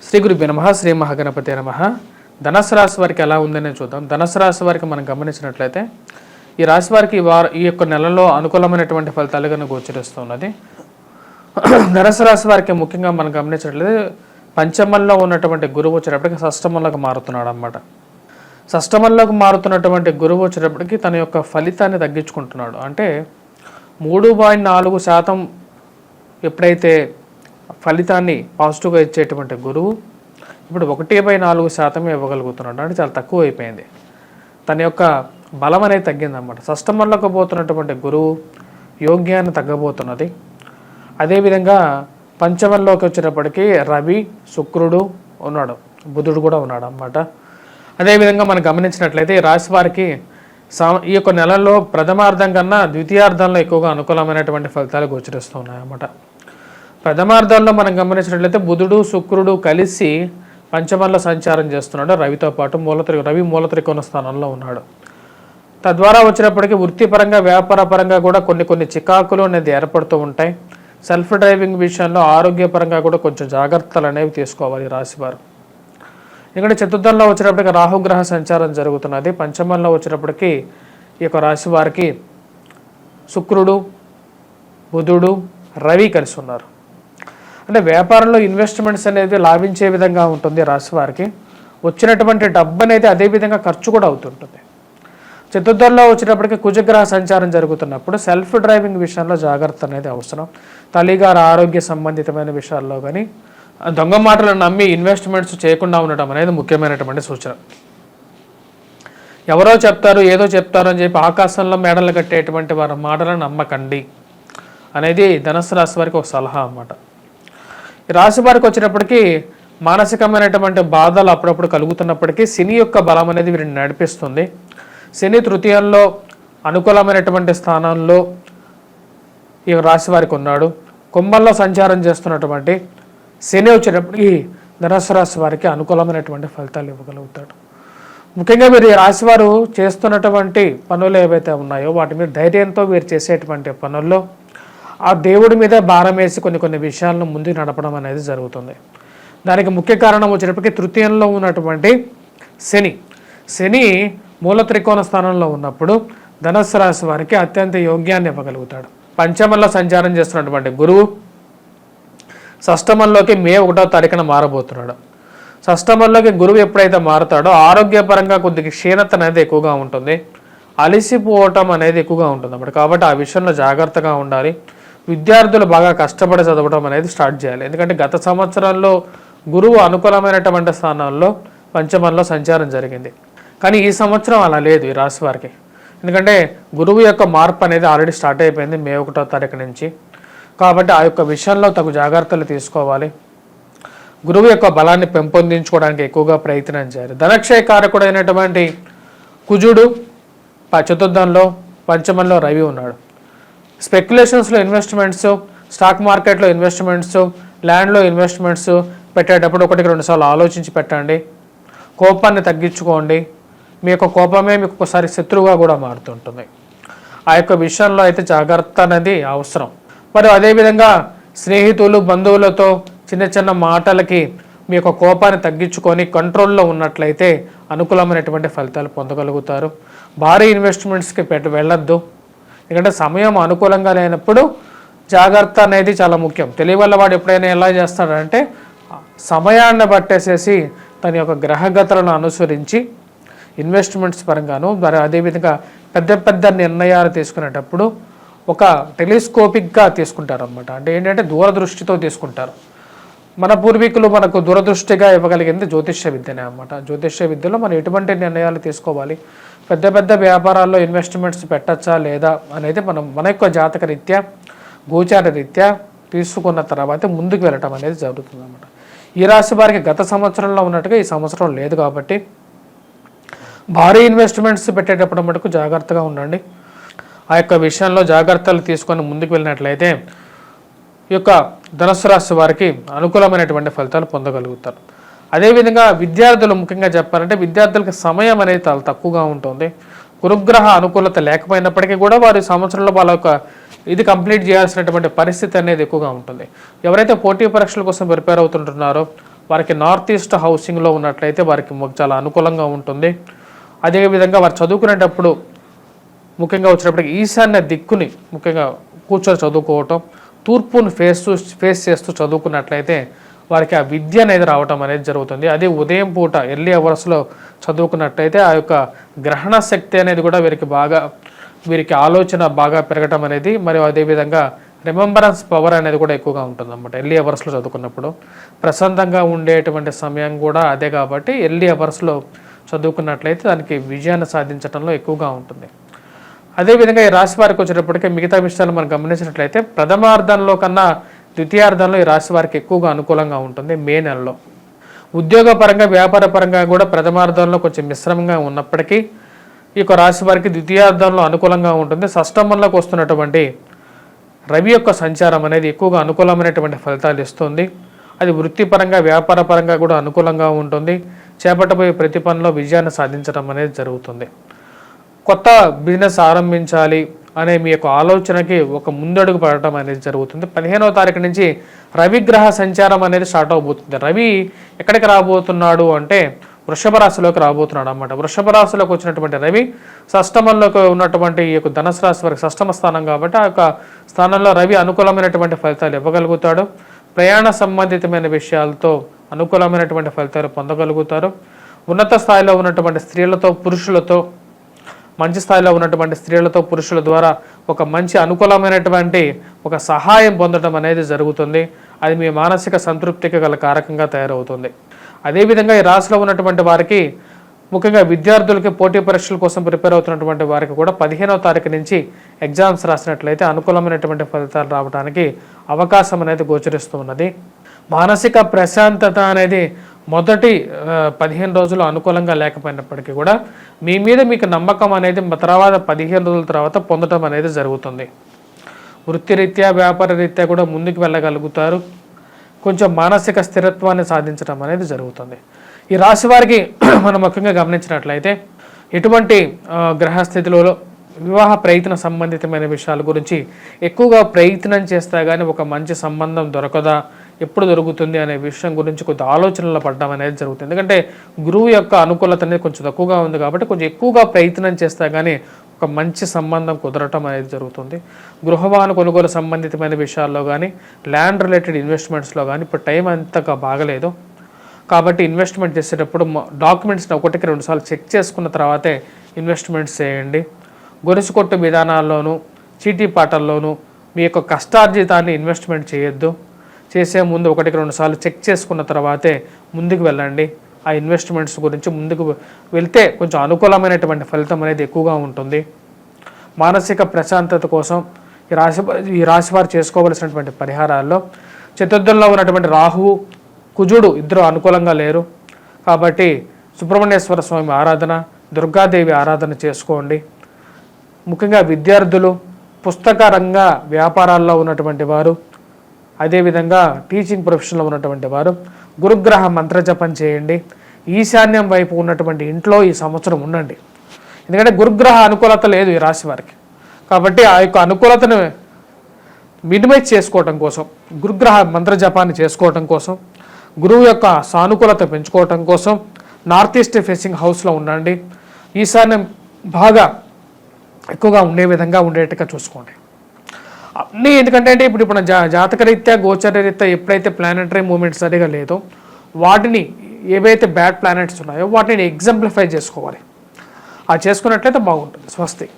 శ్రీ గురుభ్యో నమః. శ్రీ మహాగణపతే నమః. ధనుసు రాశి వారికి ఎలా ఉందని చూద్దాం. ధనుసు రాశి వారికి మనం గమనించినట్లయితే ఈ రాశి వారికి ఈ యొక్క నెలలో అనుకూలమైనటువంటి ఫలితాలుగా గోచరిస్తున్నది. ధనుసు రాశి వారికి ముఖ్యంగా మనం గమనించినట్లయితే పంచమంలో ఉన్నటువంటి గురువు వచ్చేటప్పటికి షష్టమంలోకి మారుతున్నాడు అన్నమాట. షష్టమంలోకి మారుతున్నటువంటి గురువు వచ్చేటప్పటికి తన యొక్క ఫలితాన్ని తగ్గించుకుంటున్నాడు. అంటే 3.4% ఎప్పుడైతే ఫలితాన్ని పాజిటివ్గా ఇచ్చేటువంటి గురువు ఇప్పుడు 1/4% ఇవ్వగలుగుతున్నాడు. అంటే చాలా తక్కువ అయిపోయింది. తన యొక్క బలం అనేది తగ్గిందన్నమాట. షష్టమంలోకి పోతున్నటువంటి గురువు యోగ్యాన్ని తగ్గబోతున్నది. అదేవిధంగా పంచమంలోకి వచ్చేటప్పటికి రవి, శుక్రుడు ఉన్నాడు, బుధుడు కూడా ఉన్నాడు అన్నమాట. అదేవిధంగా మనం గమనించినట్లయితే ఈ రాశి వారికి ఈ యొక్క నెలలో ప్రథమార్థం కన్నా ద్వితీయార్థంలో ఎక్కువగా అనుకూలమైనటువంటి ఫలితాలు గోచరిస్తూ ఉన్నాయన్నమాట. ప్రథమార్థంలో మనం గమనించినట్లయితే బుధుడు, శుక్రుడు కలిసి పంచమంలో సంచారం చేస్తున్నాడు. రవితో పాటు రవి మూల త్రికోణ స్థానంలో ఉన్నాడు. తద్వారా వచ్చినప్పటికీ వృత్తిపరంగా వ్యాపార పరంగా కూడా కొన్ని చికాకులు అనేది ఏర్పడుతూ ఉంటాయి. సెల్ఫ్ డ్రైవింగ్ విషయంలో ఆరోగ్యపరంగా కూడా కొంచెం జాగ్రత్తలు అనేవి తీసుకోవాలి ఈ రాశివారు. ఎందుకంటే చతుర్థంలో వచ్చినప్పటికీ రాహుగ్రహ సంచారం జరుగుతున్నది. పంచమంలో వచ్చినప్పటికీ ఈ యొక్క రాశి వారికి శుక్రుడు, బుధుడు, రవి కలిసి ఉన్నారు. అంటే వ్యాపారంలో ఇన్వెస్ట్మెంట్స్ అనేది లాభించే విధంగా ఉంటుంది రాశి వారికి. వచ్చినటువంటి డబ్బు అనేది అదేవిధంగా ఖర్చు కూడా అవుతుంటుంది. చతుర్థంలో వచ్చినప్పటికీ కుజగ్రహ సంచారం జరుగుతున్నప్పుడు సెల్ఫ్ డ్రైవింగ్ విషయంలో జాగ్రత్త అనేది అవసరం. తల్లిగారి ఆరోగ్య సంబంధితమైన విషయాల్లో కానీ దొంగ మాటలను నమ్మి ఇన్వెస్ట్మెంట్స్ చేయకుండా ఉండటం అనేది ముఖ్యమైనటువంటి సూచన. ఎవరో చెప్తారు, ఏదో చెప్తారు అని చెప్పి ఆకాశంలో మేడలు కట్టేటువంటి వారి మాటలను నమ్మకండి అనేది ధనుసు రాశి వారికి ఒక సలహా అన్నమాట. ఈ రాశి వారికి వచ్చినప్పటికీ మానసికమైనటువంటి బాధలు అప్పుడప్పుడు కలుగుతున్నప్పటికీ శని యొక్క బలం అనేది వీరిని నడిపిస్తుంది. శని తృతీయంలో అనుకూలమైనటువంటి స్థానంలో ఈ రాశి వారికి ఉన్నాడు. కుంభంలో సంచారం చేస్తున్నటువంటి శని వచ్చేటప్పటికి ధనుసు రాశి వారికి అనుకూలమైనటువంటి ఫలితాలు ఇవ్వగలుగుతాడు. ముఖ్యంగా మీరు ఈ రాశివారు చేస్తున్నటువంటి పనులు ఏవైతే ఉన్నాయో వాటి మీద ధైర్యంతో వీరు చేసేటువంటి పనుల్లో ఆ దేవుడి మీద భారం వేసి కొన్ని విషయాలను ముందుకు నడపడం అనేది జరుగుతుంది. దానికి ముఖ్య కారణం వచ్చేటప్పటికి తృతీయంలో ఉన్నటువంటి శని మూల త్రికోణ స్థానంలో ఉన్నప్పుడు ధనుసు రాశి వారికి అత్యంత యోగ్యాన్ని ఇవ్వగలుగుతాడు. పంచమంలో సంచారం చేస్తున్నటువంటి గురువు షష్టమంలోకి మే 1వ తారీఖున మారబోతున్నాడు. షష్టమంలోకి గురువు ఎప్పుడైతే మారుతాడో ఆరోగ్యపరంగా కొద్దిగా క్షీణత అనేది ఎక్కువగా ఉంటుంది, అలసిపోవటం అనేది ఎక్కువగా ఉంటుంది అన్నమాట. కాబట్టి ఆ విషయంలో జాగ్రత్తగా ఉండాలి. విద్యార్థులు బాగా కష్టపడి చదవడం అనేది స్టార్ట్ చేయాలి. ఎందుకంటే గత సంవత్సరంలో గురువు అనుకూలమైనటువంటి స్థానాల్లో పంచమంలో సంచారం జరిగింది. కానీ ఈ సంవత్సరం అలా లేదు ఈ రాశి వారికి. ఎందుకంటే గురువు యొక్క మార్పు అనేది ఆల్రెడీ స్టార్ట్ అయిపోయింది మే 1వ తారీఖు నుంచి. కాబట్టి ఆ యొక్క విషయంలో తగు జాగ్రత్తలు తీసుకోవాలి. గురువు యొక్క బలాన్ని పెంపొందించుకోవడానికి ఎక్కువగా ప్రయత్నం చేయాలి. ధనక్షయకారకుడైనటువంటి కుజుడు చతుర్థంలో, పంచమంలో రవి ఉన్నాడు. స్పెక్యులేషన్స్లో ఇన్వెస్ట్మెంట్స్, స్టాక్ మార్కెట్లో ఇన్వెస్ట్మెంట్స్, ల్యాండ్లో ఇన్వెస్ట్మెంట్స్ పెట్టేటప్పుడు 1-2 సార్లు ఆలోచించి పెట్టండి. కోపాన్ని తగ్గించుకోండి. మీ యొక్క కోపమే మీకు ఒకసారి శత్రువుగా కూడా మారుతుంటుంది. ఆ యొక్క విషయంలో అయితే జాగ్రత్త అనేది అవసరం. మరి అదేవిధంగా స్నేహితులు, బంధువులతో చిన్న మాటలకి మీ యొక్క కోపాన్ని తగ్గించుకొని కంట్రోల్లో ఉన్నట్లయితే అనుకూలమైనటువంటి ఫలితాలు పొందగలుగుతారు. భారీ ఇన్వెస్ట్మెంట్స్కి వెళ్ళొద్దు. ఎందుకంటే సమయం అనుకూలంగా లేనప్పుడు జాగ్రత్త అనేది చాలా ముఖ్యం. తెలియవల్ల వాడు ఎప్పుడైనా ఎలా చేస్తాడంటే సమయాన్ని బట్టేసేసి తన యొక్క గ్రహగతులను అనుసరించి ఇన్వెస్ట్మెంట్స్ పరంగాను అదేవిధంగా పెద్ద నిర్ణయాలు తీసుకునేటప్పుడు ఒక టెలిస్కోపిక్గా తీసుకుంటారు అన్నమాట. అంటే ఏంటంటే దూరదృష్టితో తీసుకుంటారు. మన పూర్వీకులు మనకు దూరదృష్టిగా ఇవ్వగలిగింది జ్యోతిష్య విద్యనే అన్నమాట. జ్యోతిష్య విద్యలో మనం ఎటువంటి నిర్ణయాలు తీసుకోవాలి, పెద్ద వ్యాపారాల్లో ఇన్వెస్ట్మెంట్స్ పెట్టచ్చా లేదా అనేది మన యొక్క జాతక రీత్యా, గోచార రీత్యా తీసుకున్న తర్వాత ముందుకు వెళ్ళటం అనేది జరుగుతుంది అన్నమాట. ఈ రాశి వారికి గత సంవత్సరంలో ఉన్నట్టుగా ఈ సంవత్సరం లేదు. కాబట్టి భారీ ఇన్వెస్ట్మెంట్స్ పెట్టేటప్పుడు మటుకు జాగ్రత్తగా ఉండండి. ఆ యొక్క విషయంలో జాగ్రత్తలు తీసుకొని ముందుకు వెళ్ళినట్లయితే ఈ యొక్క ధనుసు రాశి వారికి అనుకూలమైనటువంటి ఫలితాలు పొందగలుగుతారు. అదేవిధంగా విద్యార్థులు ముఖ్యంగా చెప్పాలంటే విద్యార్థులకు సమయం అనేది చాలా తక్కువగా ఉంటుంది. గురుగ్రహ అనుకూలత లేకపోయినప్పటికీ కూడా వారి సంవత్సరంలో వాళ్ళ యొక్క ఇది కంప్లీట్ చేయాల్సినటువంటి పరిస్థితి అనేది ఎక్కువగా ఉంటుంది. ఎవరైతే పోటీ పరీక్షల కోసం ప్రిపేర్ అవుతుంటున్నారో వారికి నార్త్ ఈస్ట్ హౌసింగ్లో ఉన్నట్లయితే వారికి చాలా అనుకూలంగా ఉంటుంది. అదేవిధంగా వారు చదువుకునేటప్పుడు ముఖ్యంగా వచ్చినప్పటికీ ఈశాన్య దిక్కుని ముఖ్యంగా కూర్చొని చదువుకోవటం, తూర్పును ఫేస్ చేస్తూ చదువుకున్నట్లయితే వారికి ఆ విద్య అనేది రావటం అనేది జరుగుతుంది. అదే ఉదయం పూట ఎర్లీ అవర్స్లో చదువుకున్నట్లయితే ఆ యొక్క గ్రహణ శక్తి అనేది కూడా వీరికి ఆలోచన బాగా పెరగటం అనేది, మరియు అదేవిధంగా రిమెంబరెన్స్ పవర్ అనేది కూడా ఎక్కువగా ఉంటుంది అన్నమాట. ఎర్లీ అవర్స్లో చదువుకున్నప్పుడు ప్రశాంతంగా ఉండేటువంటి సమయం కూడా అదే కాబట్టి ఎర్లీ అవర్స్లో చదువుకున్నట్లయితే దానికి విజయాన్ని సాధించడంలో ఎక్కువగా ఉంటుంది. అదేవిధంగా ఈ రాశి వారికి వచ్చేటప్పటికీ మిగతా విషయాలు మనం గమనించినట్లయితే ప్రథమార్థంలో కన్నా ద్వితీయార్థంలో ఈ రాశి వారికి ఎక్కువగా అనుకూలంగా ఉంటుంది. మే నెలలో ఉద్యోగపరంగా వ్యాపార పరంగా కూడా ప్రథమార్థంలో కొంచెం మిశ్రమంగా ఉన్నప్పటికీ ఈ యొక్క రాశి వారికి ద్వితీయార్థంలో అనుకూలంగా ఉంటుంది. షష్టమంలోకి వస్తున్నటువంటి రవి యొక్క సంచారం అనేది ఎక్కువగా అనుకూలమైనటువంటి ఫలితాలు ఇస్తుంది. అది వృత్తిపరంగా వ్యాపార పరంగా కూడా అనుకూలంగా ఉంటుంది. చేపట్టబోయే ప్రతి పనిలో విజయాన్ని సాధించడం అనేది జరుగుతుంది. కొత్త బిజినెస్ ఆరంభించాలి అనే మీ యొక్క ఆలోచనకి ఒక ముందడుగు పడటం అనేది జరుగుతుంది. 15వ తారీఖు నుంచి రవిగ్రహ సంచారం అనేది స్టార్ట్ అవబోతుంది. రవి ఎక్కడికి రాబోతున్నాడు అంటే వృషభ రాశిలోకి రాబోతున్నాడు అన్నమాట. వృషభ రాశిలోకి వచ్చినటువంటి రవి షష్టమంలోకి ఉన్నటువంటి ఈ యొక్క ధనుసు రాశి వారికి షష్టమ స్థానం కాబట్టి ఆ యొక్క స్థానంలో రవి అనుకూలమైనటువంటి ఫలితాలు ఇవ్వగలుగుతాడు. ప్రయాణ సంబంధితమైన విషయాలతో అనుకూలమైనటువంటి ఫలితాలు పొందగలుగుతారు. ఉన్నత స్థాయిలో ఉన్నటువంటి స్త్రీలతో పురుషులతో మంచి స్థాయిలో ఉన్నటువంటి స్త్రీలతో పురుషుల ద్వారా ఒక మంచి అనుకూలమైనటువంటి ఒక సహాయం పొందడం అనేది జరుగుతుంది. అది మీ మానసిక సంతృప్తికి గల కారకంగా తయారవుతుంది. అదేవిధంగా ఈ రాశిలో ఉన్నటువంటి వారికి ముఖ్యంగా విద్యార్థులకి పోటీ పరీక్షల కోసం ప్రిపేర్ అవుతున్నటువంటి వారికి కూడా 15వ తారీఖు నుంచి ఎగ్జామ్స్ రాసినట్లయితే అనుకూలమైనటువంటి ఫలితాలు రావడానికి అవకాశం అనేది గోచరిస్తూ ఉన్నది. మానసిక ప్రశాంతత అనేది మొదటి 15 రోజులు అనుకూలంగా లేకపోయినప్పటికీ కూడా మీ మీద మీకు నమ్మకం అనేది తర్వాత 15 రోజుల తర్వాత పొందడం అనేది జరుగుతుంది. వృత్తిరీత్యా వ్యాపార రీత్యా కూడా ముందుకు వెళ్ళగలుగుతారు. కొంచెం మానసిక స్థిరత్వాన్ని సాధించడం అనేది జరుగుతుంది. ఈ రాశి వారికి మనం ముఖ్యంగా గమనించినట్లయితే ఎటువంటి గ్రహస్థితిలో వివాహ ప్రయత్న సంబంధితమైన విషయాల గురించి ఎక్కువగా ప్రయత్నం చేస్తే కానీ ఒక మంచి సంబంధం దొరకదా, ఎప్పుడు దొరుకుతుంది అనే విషయం గురించి కొంచెం ఆలోచనలో పడడం అనేది జరుగుతుంది. ఎందుకంటే గురువు యొక్క అనుకూలత అనేది కొంచెం తక్కువగా ఉంది కాబట్టి కొంచెం ఎక్కువగా ప్రయత్నం చేస్తే కానీ ఒక మంచి సంబంధం కుదరటం అనేది జరుగుతుంది. గృహవాహన కొనుగోలు సంబంధితమైన విషయాల్లో కానీ ల్యాండ్ రిలేటెడ్ ఇన్వెస్ట్మెంట్స్లో కానీ ఇప్పుడు టైం అంతగా బాగలేదు కాబట్టి ఇన్వెస్ట్మెంట్ చేసేటప్పుడు డాక్యుమెంట్స్ని 1-2 సార్లు చెక్ చేసుకున్న తర్వాతే ఇన్వెస్ట్మెంట్స్ చేయండి. గొలుసు కొట్టు విధానాల్లోనూ చీటీ పాటల్లోనూ మీ యొక్క కష్టార్జితాన్ని ఇన్వెస్ట్మెంట్ చేయొద్దు. చేసే ముందు 1-2 సార్లు చెక్ చేసుకున్న తర్వాతే ముందుకు వెళ్ళండి. ఆ ఇన్వెస్ట్మెంట్స్ గురించి ముందుకు వెళ్తే కొంచెం అనుకూలమైనటువంటి ఫలితం అనేది ఎక్కువగా ఉంటుంది. మానసిక ప్రశాంతత కోసం ఈ రాశి వారు చేసుకోవలసినటువంటి పరిహారాల్లో చతుర్థంలో ఉన్నటువంటి రాహువు కుజుడు ఇద్దరు అనుకూలంగా లేరు కాబట్టి సుబ్రహ్మణ్యేశ్వర స్వామి ఆరాధన, దుర్గాదేవి ఆరాధన చేసుకోండి. ముఖ్యంగా విద్యార్థులు, పుస్తక రంగ వ్యాపారాల్లో ఉన్నటువంటి వారు, అదేవిధంగా టీచింగ్ ప్రొఫెషన్లో ఉన్నటువంటి వారు గురుగ్రహ మంత్రజపం చేయండి. ఈశాన్యం వైపు ఉన్నటువంటి ఇంట్లో ఈ సంవత్సరం ఉండండి. ఎందుకంటే గురుగ్రహ అనుకూలత లేదు ఈ రాశి వారికి కాబట్టి ఆ యొక్క అనుకూలతను మినిమైజ్ చేసుకోవటం కోసం గురుగ్రహ మంత్రజపాన్ని చేసుకోవటం కోసం గురువు యొక్క సానుకూలత పెంచుకోవటం కోసం నార్త్ ఈస్ట్ ఫేసింగ్ హౌస్లో ఉండండి. ఈశాన్యం బాగా ఎక్కువగా ఉండే విధంగా ఉండేట్టుగా చూసుకోండి. అన్నీ ఎందుకంటే ఇప్పుడు జాతక రీత్యా గోచర రీత్యా ఎప్పుడైతే ప్లానెటరీ మూమెంట్స్ సరిగా లేదో వాటిని ఏవైతే బ్యాడ్ ప్లానెట్స్ ఉన్నాయో వాటిని ఎగ్జాంప్లిఫై చేసుకోవాలి. అది చేసుకున్నట్లయితే బాగుంటుంది. స్వస్తి.